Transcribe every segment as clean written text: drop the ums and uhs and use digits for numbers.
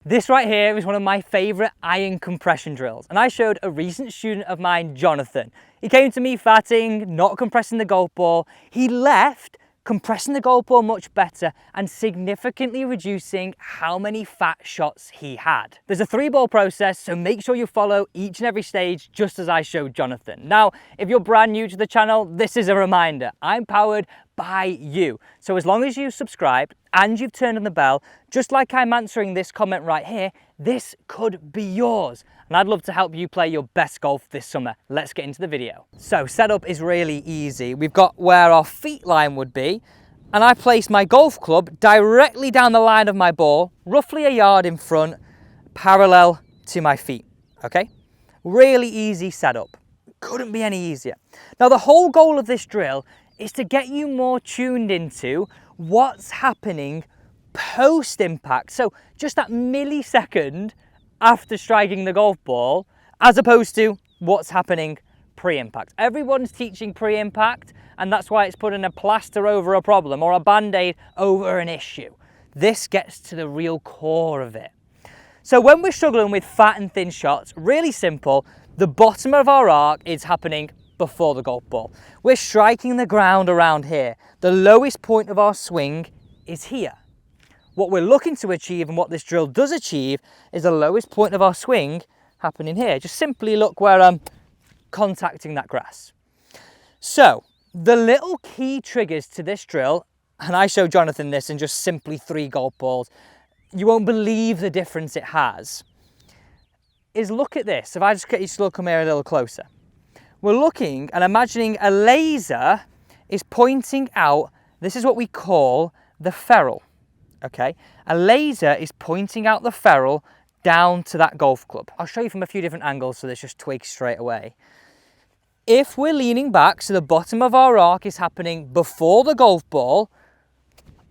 This right here is one of my favourite iron compression drills, and I showed a recent student of mine, Jonathan. He came to me fatting, not compressing the golf ball. He left compressing the golf ball much better and significantly reducing how many fat shots he had. There's a 3-ball process, so make sure you follow each and every stage just as I showed Jonathan. Now, if you're brand new to the channel, this is a reminder. I'm powered by you. So as long as you subscribe and you've turned on the bell, just like I'm answering this comment right here, this could be yours. And I'd love to help you play your best golf this summer. Let's get into the video. So setup is really easy. We've got where our feet line would be, and I place my golf club directly down the line of my ball, roughly a yard in front, parallel to my feet, okay? Really easy setup. Couldn't be any easier. Now the whole goal of this drill is to get you more tuned into what's happening post-impact. So just that millisecond after striking the golf ball, as opposed to what's happening pre-impact. Everyone's teaching pre-impact, and that's why it's putting a plaster over a problem or a band-aid over an issue. This gets to the real core of it. So when we're struggling with fat and thin shots, really simple, the bottom of our arc is happening before the golf ball. We're striking the ground around here. The lowest point of our swing is here. What we're looking to achieve and what this drill does achieve is the lowest point of our swing happening here. Just simply look where I'm contacting that grass. So the little key triggers to this drill, and I show Jonathan this in just simply 3 golf balls, you won't believe the difference it has, is look at this. If I just get you to come here a little closer. We're looking and imagining a laser is pointing out, this is what we call the ferrule, okay? A laser is pointing out the ferrule down to that golf club. I'll show you from a few different angles so there's just twigs straight away. If we're leaning back, so the bottom of our arc is happening before the golf ball,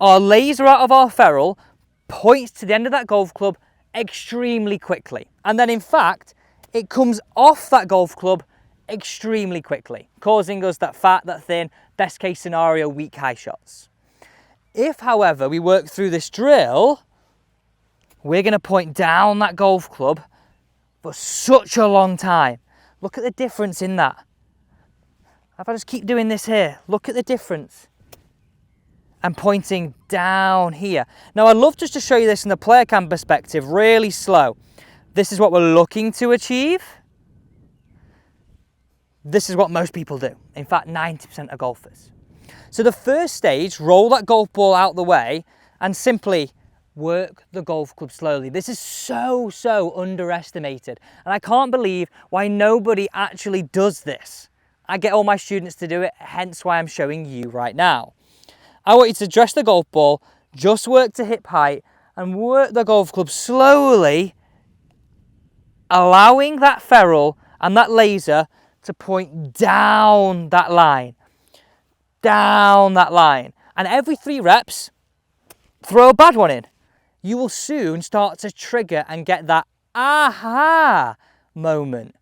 our laser out of our ferrule points to the end of that golf club extremely quickly. And then in fact, it comes off that golf club extremely quickly, causing us that fat, that thin, best case scenario, weak high shots. If, however, we work through this drill, we're going to point down that golf club for such a long time. Look at the difference in that. If I just keep doing this here, look at the difference. I'm pointing down here. Now I'd love just to show you this in the player cam perspective, really slow. This is what we're looking to achieve. This is what most people do. In fact, 90% of golfers. So the first stage, roll that golf ball out the way and simply work the golf club slowly. This is so underestimated. And I can't believe why nobody actually does this. I get all my students to do it, hence why I'm showing you right now. I want you to dress the golf ball, just work to hip height and work the golf club slowly, allowing that ferrule and that laser to point down that line. Down that line. And every 3 reps, throw a bad one in. You will soon start to trigger and get that aha moment,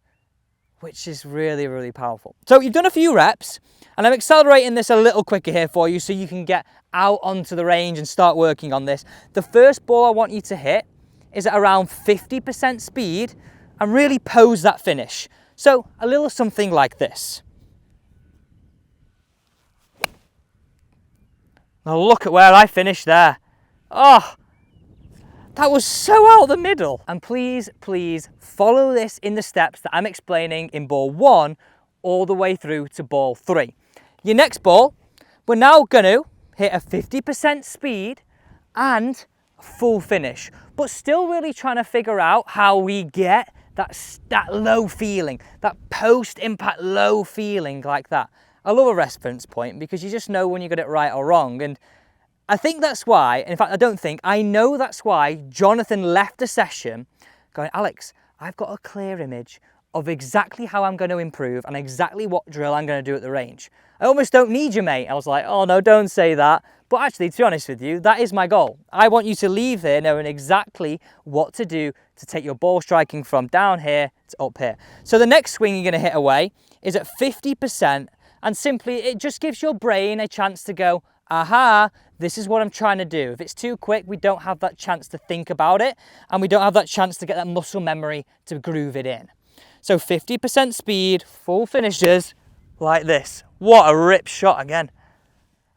which is really powerful. So you've done a few reps, and I'm accelerating this a little quicker here for you so you can get out onto the range and start working on this. The first ball I want you to hit is at around 50% speed and really pose that finish. So a little something like this. Now look at where I finished there. Oh, that was so out the middle. And please follow this in the steps that I'm explaining in ball 1 all the way through to ball 3. Your next ball, we're now going to hit a 50% speed and a full finish, but still really trying to figure out how we get that low feeling, that post-impact low feeling like that. I love a reference point because you just know when you got it right or wrong. And I think that's why, in fact, I know that's why Jonathan left the session going, Alex, I've got a clear image of exactly how I'm going to improve and exactly what drill I'm going to do at the range. I almost don't need you, mate. I was like, oh no, don't say that. But actually, to be honest with you, that is my goal. I want you to leave here knowing exactly what to do to take your ball striking from down here to up here. So the next swing you're going to hit away is at 50%, and simply it just gives your brain a chance to go, aha, This is what I'm trying to do. If it's too quick, we don't have that chance to think about it, and we don't have that chance to get that muscle memory to groove it in. So 50% speed, full finishes like this. What a rip shot again.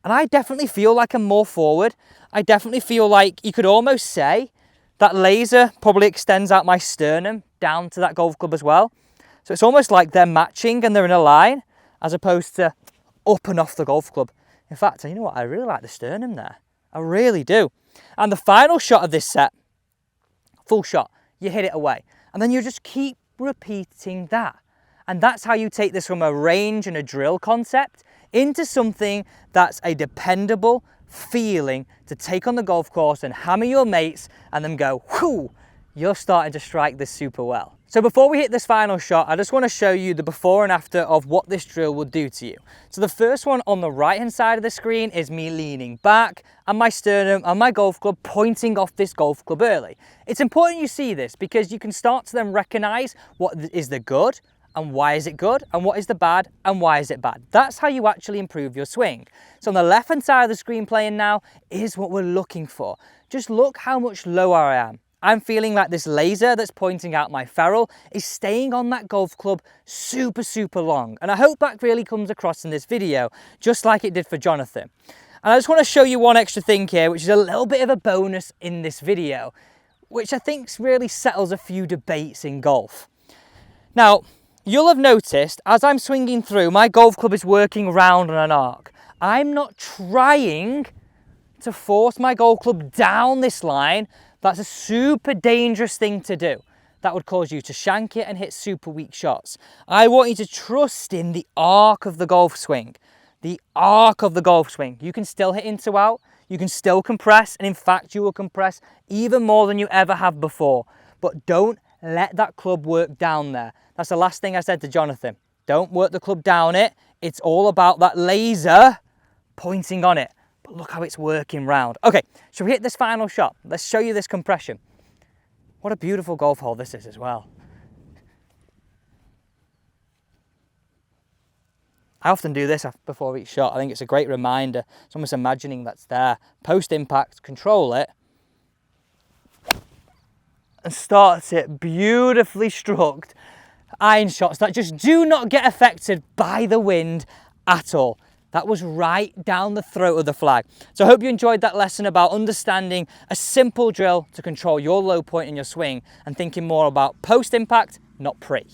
And I definitely feel like I'm more forward. I definitely feel like you could almost say that laser probably extends out my sternum down to that golf club as well. So it's almost like they're matching and they're in a line as opposed to up and off the golf club. In fact, you know what? I really like the sternum there. I really do. And the final shot of this set, full shot, you hit it away. And then you just keep repeating that. And that's how you take this from a range and a drill concept into something that's a dependable feeling to take on the golf course and hammer your mates and then go, whew, you're starting to strike this super well. So before we hit this final shot, I just want to show you the before and after of what this drill will do to you. So the first one on the right hand side of the screen is me leaning back and my sternum and my golf club pointing off this golf club early. It's important you see this because you can start to then recognize what is the good and why is it good, and what is the bad, and why is it bad. That's how you actually improve your swing. So on the left-hand side of the screen playing now is what we're looking for. Just look how much lower I am. I'm feeling like this laser that's pointing out my ferrule is staying on that golf club super, super long. And I hope that really comes across in this video, just like it did for Jonathan. And I just want to show you one extra thing here, which is a little bit of a bonus in this video, which I think really settles a few debates in golf. Now, you'll have noticed as I'm swinging through, my golf club is working round on an arc. I'm not trying to force my golf club down this line. That's a super dangerous thing to do. That would cause you to shank it and hit super weak shots. I want you to trust in the arc of the golf swing. The arc of the golf swing. You can still hit into out, you can still compress, and in fact you will compress even more than you ever have before. But don't let that club work down there. That's the last thing I said to Jonathan. Don't work the club down it. It's all about that laser pointing on it. But look how it's working round. Okay, so we hit this final shot. Let's show you this compression. What a beautiful golf hole this is as well. I often do this before each shot. I think it's a great reminder. It's almost imagining that's there. Post-impact, control it. And starts it beautifully struck iron shots that just do not get affected by the wind at all. That was right down the throat of the flag. So I hope you enjoyed that lesson about understanding a simple drill to control your low point in your swing and thinking more about post-impact, not pre.